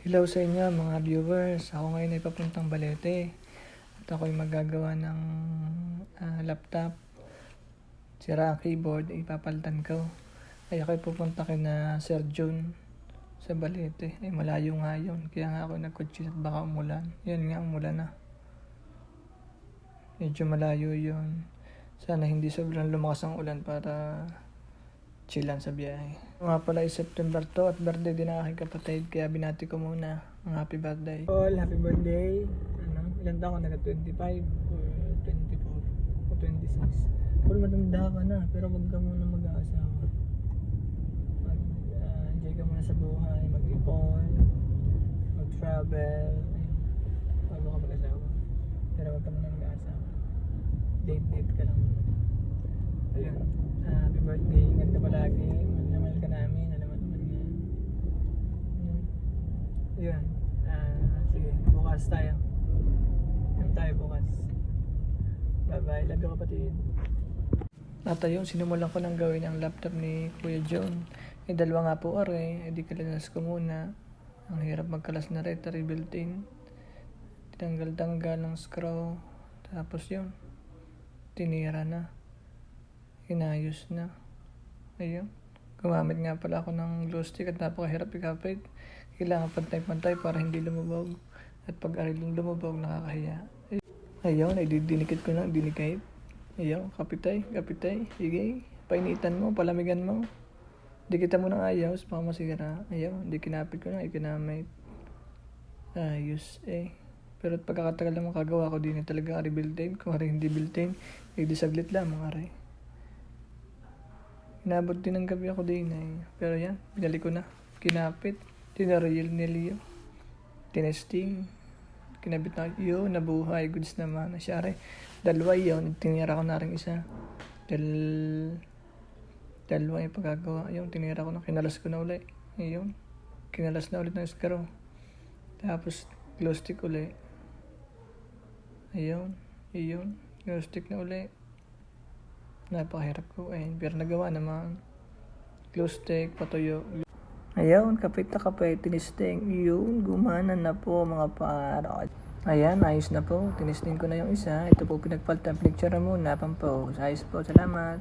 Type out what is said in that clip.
Hello sa inyo mga viewers. Ako ngayon ay papuntang Balete. At ako'y magagawa ng laptop. Sira ang keyboard, ipapalitan ko. Ay ako'y pupunta kina Sir Jun sa Balete. Ay malayo nga yun. Kaya nga ako nagkutsin at baka umulan. Yan nga, umulan na. Medyo malayo yun. Sana hindi sobrang lumakas ang ulan para chillan sa biyahe. Nga pala ay September 2 at birthday din ang aking kapatid, kaya binati ko muna ang happy birthday. All, happy birthday. Ilan taon ka na? 25 or 24 o 26? All, matanda ka na, pero wag ka muna mag-aasawa. Enjoy ka muna sa buhay, mag-ipon, mag-travel, bago ka mag-asawa. Pero wag ka muna mag-aasawa. Date ka lang. Ayun, happy birthday, ingat ka palagi, mahal ka namin, alam mo naman yan. Ayun, sige, bukas tayo. Ayun tayo bukas. Bye bye, love you kapatid. At ayun, sinimulan ko nang gawin ang laptop ni Kuya John. Dalawa nga po di kalanas ko muna. Ang hirap magkalas na rotary built-in. Tinanggal-tanggal ng screw. Tapos yun, tinira na. Inayos na. Ayun. Gumamit nga pala ako ng glue stick at napakahirap ikapit. Kailangan pantay-pantay para hindi lumubog. At pag ariling lumubog, nakakahiya. Ayun, ay dinikit ko na, dinikit. Ayun, kapitay. Sige, painitan mo, palamigan mo. Dikitan mo ng ayos, baka masira. Ayun, di kinapit ko na, ikinamit. Ayos Pero at pagkakatagal naman kagawa ko din talaga built-in. Kung hindi built-in, di saglit lang mga aray. Inabot din ng gabi ako din Pero yan, binali ko na. Kinapit. Tinaril ni Leo. Tinesting. Kinabit na yun, nabuhay. Goods naman. Asyari. Dalawa yun. Tinira ko na rin isa. Dalawa yung pagkagawa. Yun, tinira ko na. Kinalas ko na ulit. Yun. Kinalas na ulit ng screw. Tapos, glue stick ulit. Ayun. Glue stick na ulit. Napakahirap ko pero nagawa naman. Glue stick, patuyo. Ayun, kapit na kapit, tinisting. Yun, gumana na po mga parot. Ayan, ayos na po. Tinisting ko na yung isa. Ito po pinagpalitan, picture muna, pampost. Ayos po, salamat.